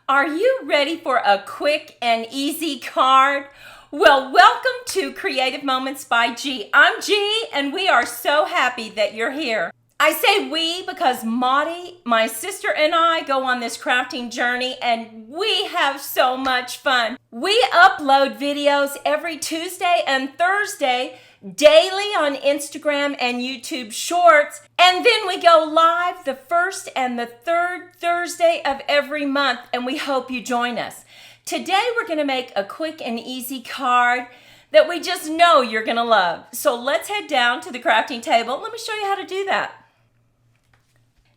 Are you ready for a quick and easy card? Well, welcome to Creative Moments by G. I'm G, and we are so happy that you're here. I say we because Maudie, my sister, and I go on this crafting journey, and we have so much fun. We upload videos every Tuesday and Thursday daily on Instagram and YouTube Shorts, and then we go live the first and the third Thursday of every month, and we hope you join us. Today we're going to make a quick and easy card that we just know you're going to love. So let's head down to the crafting table. Let me show you how to do that.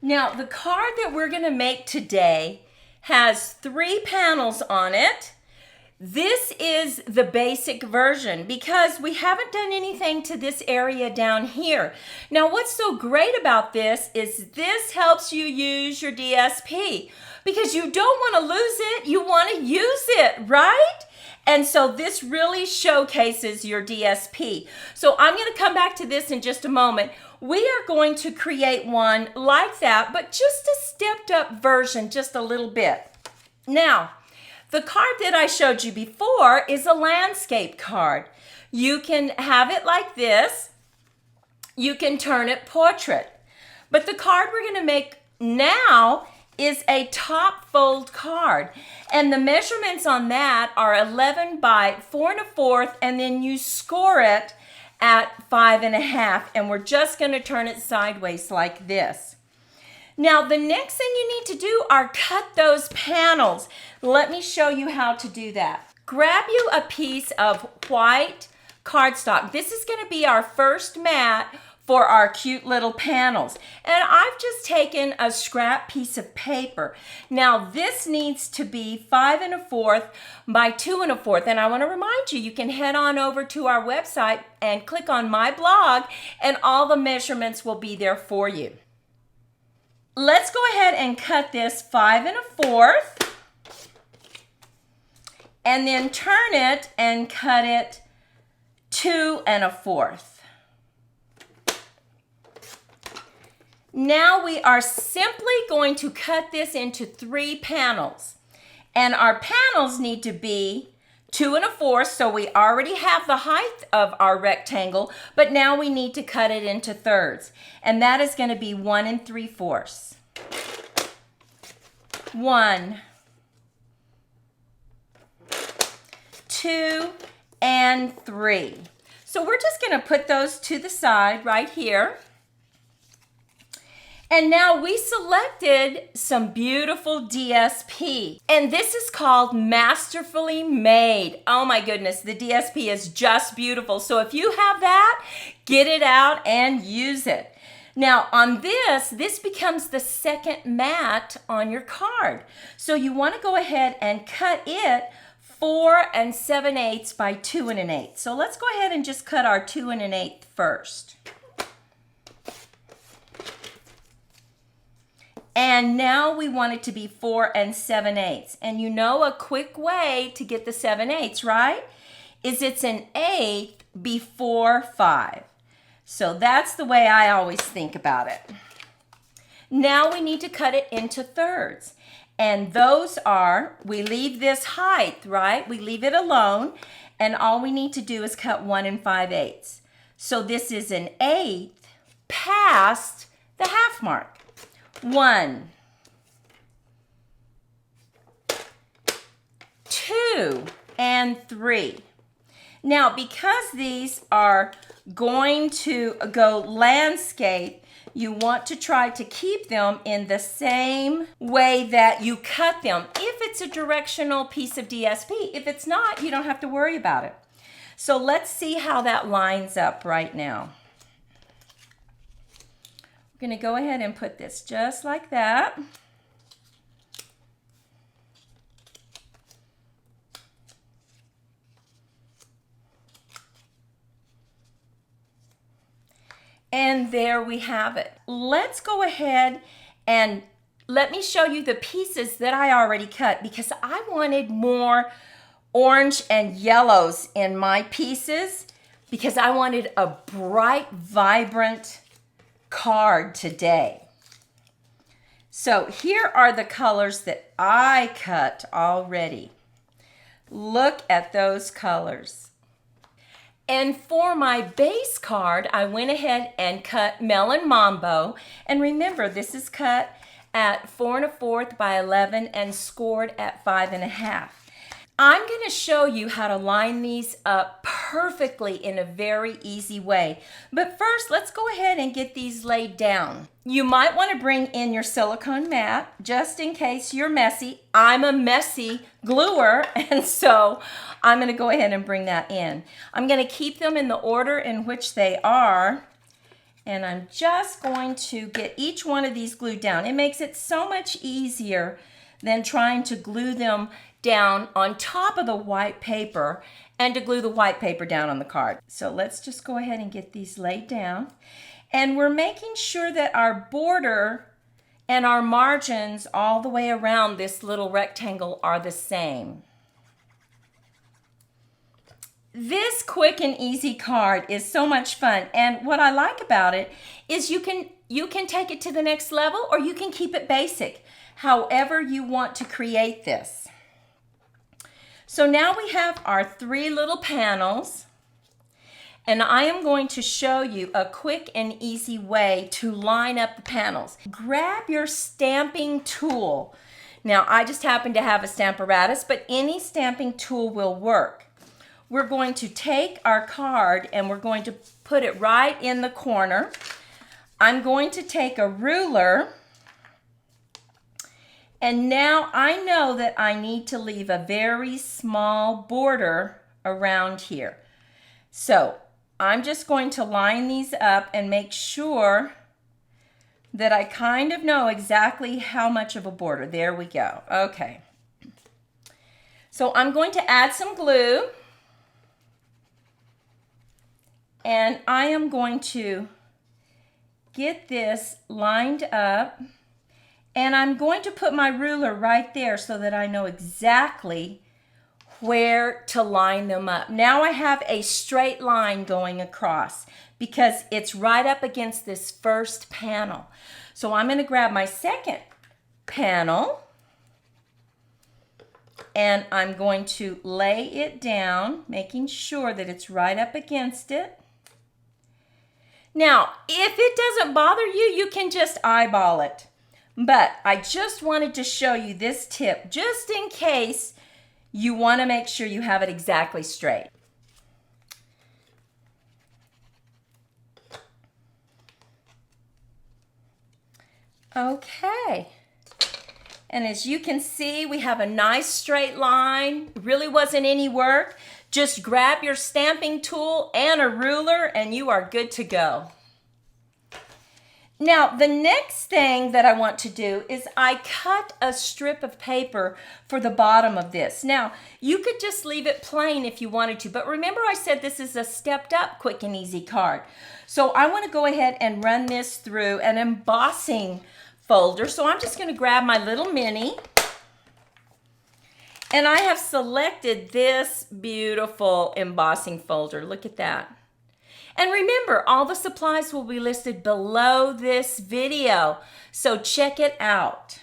Now, the card that we're going to make today has 3 panels on it. This is the basic version because we haven't done anything to this area down here. Now, what's so great about this is this helps you use your DSP because you don't want to lose it, you want to use it, right? And so this really showcases your DSP. So I'm going to come back to this in just a moment. We are going to create one like that, but just a stepped up version, just a little bit. Now, the card that I showed you before is a landscape card. You can have it like this. You can turn it portrait. But the card we're going to make now is a top fold card. And the measurements on that are 11 by 4 1/4, and then you score it at 5 1/2. And we're just going to turn it sideways like this. Now, the next thing you need to do are cut those panels. Let me show you how to do that. Grab you a piece of white cardstock. This is going to be our first mat for our cute little panels. And I've just taken a scrap piece of paper. Now, this needs to be 5 1/4 by 2 1/4. And I want to remind you, you can head on over to our website and click on my blog, and all the measurements will be there for you. Let's go ahead and cut this 5 1/4 and then turn it and cut it 2 1/4. Now we are simply going to cut this into 3 panels, and our panels need to be 2 1/4, so we already have the height of our rectangle, but now we need to cut it into thirds, and that is going to be 1 3/4. 1, 2, and 3. So we're just going to put those to the side right here. And now we selected some beautiful DSP, and this is called Masterfully Made. Oh my goodness, the DSP is just beautiful. So if you have that, get it out and use it. Now on this becomes the second mat on your card. So you want to go ahead and cut it 4 7/8 by 2 1/8. So let's go ahead and just cut our 2 1/8 first. And now we want it to be 4 7/8. And you know a quick way to get the 7/8, right? Is it's an 1/8 before 5. So that's the way I always think about it. Now we need to cut it into thirds. And those are, we leave this height, right? We leave it alone. And all we need to do is cut 1 5/8. So this is an 1/8 past the half mark. 1, 2, and 3. Now, because these are going to go landscape, you want to try to keep them in the same way that you cut them. If it's a directional piece of DSP, if it's not, you don't have to worry about it. So let's see how that lines up right now. I'm going to go ahead and put this just like that. And there we have it. Let's go ahead and let me show you the pieces that I already cut because I wanted more orange and yellows in my pieces because I wanted a bright, vibrant card today. So here are the colors that I cut already. Look at those colors. And for my base card, I went ahead and cut Melon Mambo. And remember, this is cut at 4 1/4 by 11 and scored at 5 1/2. I'm going to show you how to line these up perfectly in a very easy way. But first, let's go ahead and get these laid down. You might want to bring in your silicone mat just in case you're messy. I'm a messy gluer, and so I'm going to go ahead and bring that in. I'm going to keep them in the order in which they are, and I'm just going to get each one of these glued down. It makes it so much easier than trying to glue them down on top of the white paper and to glue the white paper down on the card. So let's just go ahead and get these laid down. And we're making sure that our border and our margins all the way around this little rectangle are the same. This quick and easy card is so much fun, and what I like about it is you can take it to the next level, or you can keep it basic, however you want to create this. So now we have our 3 little panels, and I am going to show you a quick and easy way to line up the panels. Grab your stamping tool. Now, I just happen to have a Stamparatus, but any stamping tool will work. We're going to take our card and we're going to put it right in the corner. I'm going to take a ruler, and now I know that I need to leave a very small border around here. So I'm just going to line these up and make sure that I kind of know exactly how much of a border. There we go. Okay. So I'm going to add some glue, and I am going to get this lined up. And I'm going to put my ruler right there so that I know exactly where to line them up. Now I have a straight line going across because it's right up against this first panel. So I'm going to grab my second panel and I'm going to lay it down, making sure that it's right up against it. Now, if it doesn't bother you, you can just eyeball it. But I just wanted to show you this tip just in case you want to make sure you have it exactly straight. Okay. And as you can see, we have a nice straight line. It really wasn't any work. Just grab your stamping tool and a ruler and you are good to go. Now, the next thing that I want to do is I cut a strip of paper for the bottom of this. Now, you could just leave it plain if you wanted to, but remember I said this is a stepped up quick and easy card. So I want to go ahead and run this through an embossing folder. So I'm just going to grab my little mini, and I have selected this beautiful embossing folder. Look at that. And remember, all the supplies will be listed below this video, so check it out.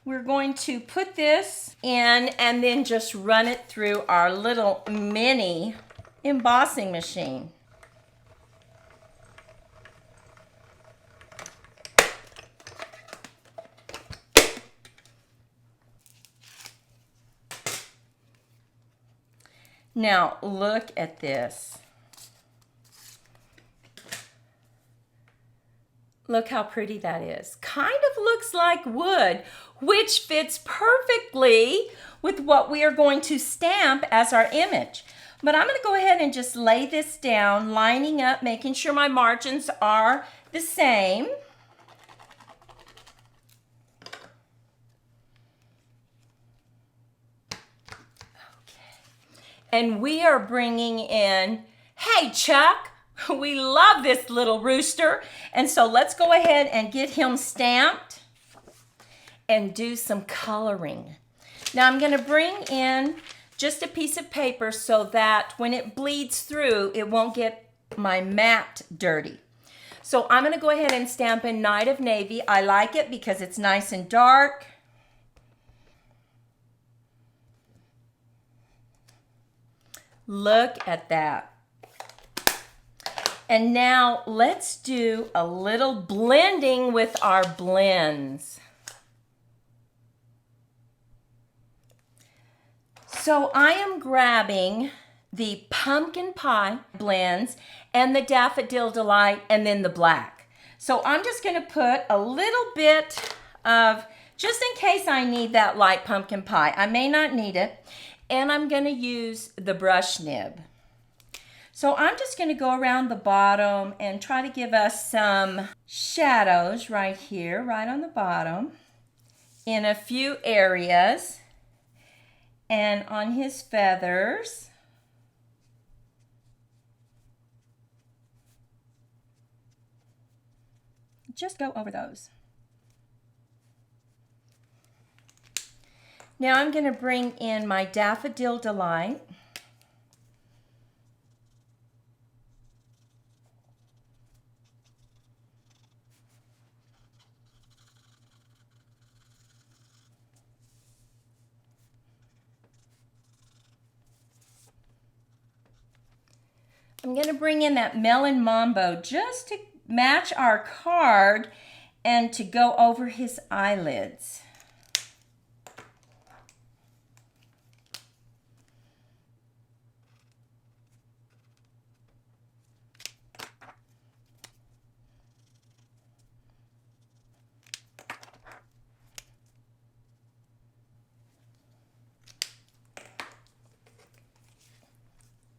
We're going to put this in and then just run it through our little mini embossing machine. Now, look at this. Look how pretty that is. Kind of looks like wood, which fits perfectly with what we are going to stamp as our image. But I'm going to go ahead and just lay this down, lining up, making sure my margins are the same. And we are bringing in, hey Chuck, we love this little rooster. And so let's go ahead and get him stamped and do some coloring. Now I'm going to bring in just a piece of paper so that when it bleeds through, it won't get my mat dirty. So I'm going to go ahead and stamp in Night of Navy. I like it because it's nice and dark. Look at that. And now let's do a little blending with our blends. So I am grabbing the pumpkin pie blends and the Daffodil Delight and then the black. So I'm just going to put a little bit of, just in case I need that light pumpkin pie. I may not need it. And I'm going to use the brush nib. So I'm just going to go around the bottom and try to give us some shadows right here, right on the bottom, in a few areas. And on his feathers. Just go over those. Now I'm going to bring in my Daffodil Delight. I'm going to bring in that Melon Mambo just to match our card and to go over his eyelids.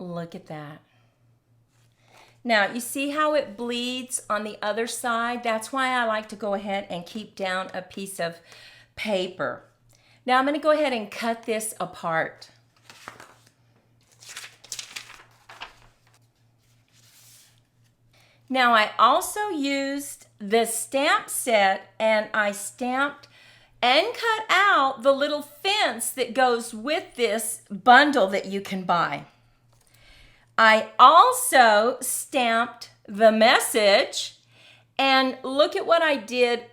Look at that. Now, you see how it bleeds on the other side? That's why I like to go ahead and keep down a piece of paper. Now, I'm going to go ahead and cut this apart. Now, I also used the stamp set and I stamped and cut out the little fence that goes with this bundle that you can buy. I also stamped the message, and look at what I did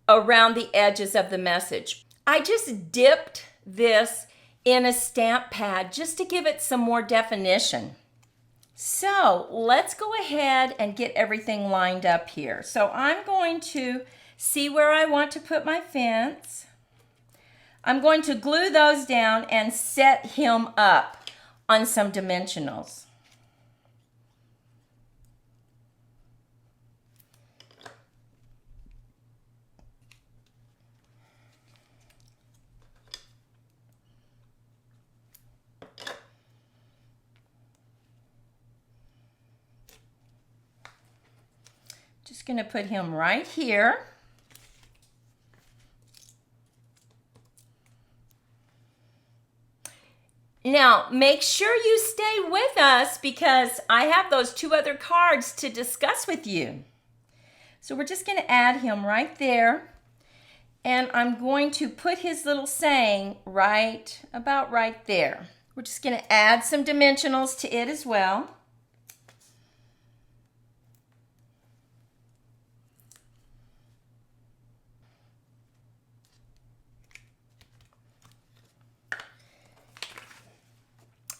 around the edges of the message. I just dipped this in a stamp pad just to give it some more definition. So let's go ahead and get everything lined up here. So I'm going to see where I want to put my fence. I'm going to glue those down and set him up on some dimensionals. Just going to put him right here. Now, make sure you stay with us because I have those two other cards to discuss with you. So we're just going to add him right there. And I'm going to put his little saying about right there. We're just going to add some dimensionals to it as well.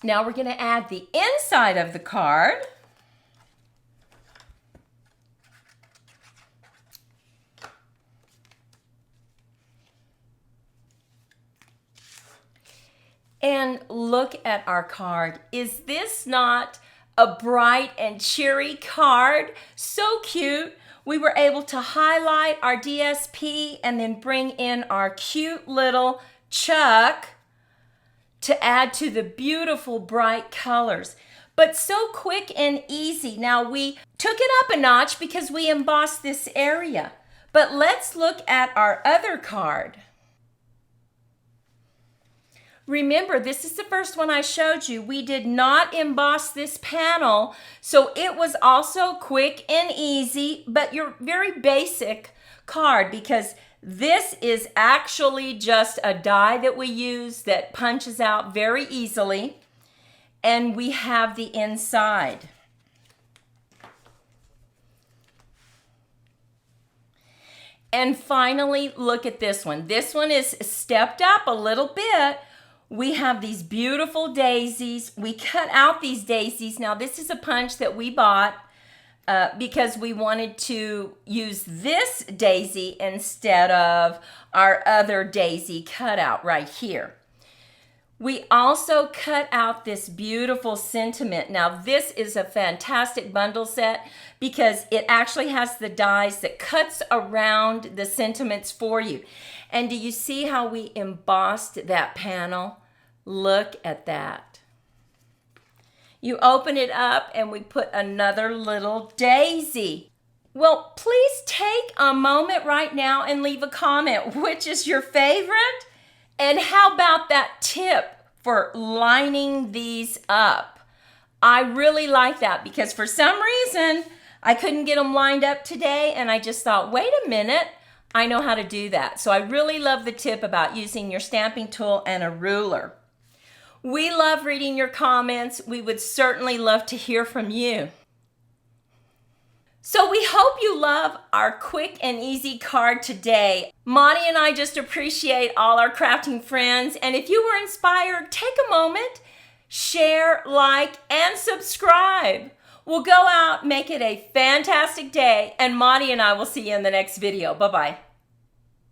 Now we're going to add the inside of the card. And look at our card. Is this not a bright and cheery card? So cute. We were able to highlight our DSP and then bring in our cute little Chuck to add to the beautiful bright colors. But so quick and easy. Now we took it up a notch because we embossed this area. But let's look at our other card. Remember, this is the first one I showed you. We did not emboss this panel, so it was also quick and easy, but your very basic card because this is actually just a die that we use that punches out very easily, and we have the inside. And finally, look at this one. This one is stepped up a little bit. We have these beautiful daisies. We cut out these daisies. Now, this is a punch that we bought because we wanted to use this daisy instead of our other daisy cutout right here. We also cut out this beautiful sentiment. Now, this is a fantastic bundle set because it actually has the dies that cuts around the sentiments for you. And do you see how we embossed that panel? Look at that. You open it up and we put another little daisy. Well, please take a moment right now and leave a comment. Which is your favorite? And how about that tip for lining these up? I really like that because for some reason I couldn't get them lined up today, and I just thought, wait a minute, I know how to do that. So I really love the tip about using your stamping tool and a ruler. We love reading your comments. We would certainly love to hear from you. So we hope you love our quick and easy card today. Monty and I just appreciate all our crafting friends. And if you were inspired, take a moment, share, like, and subscribe. We'll go out, make it a fantastic day, and Monty and I will see you in the next video. Bye-bye.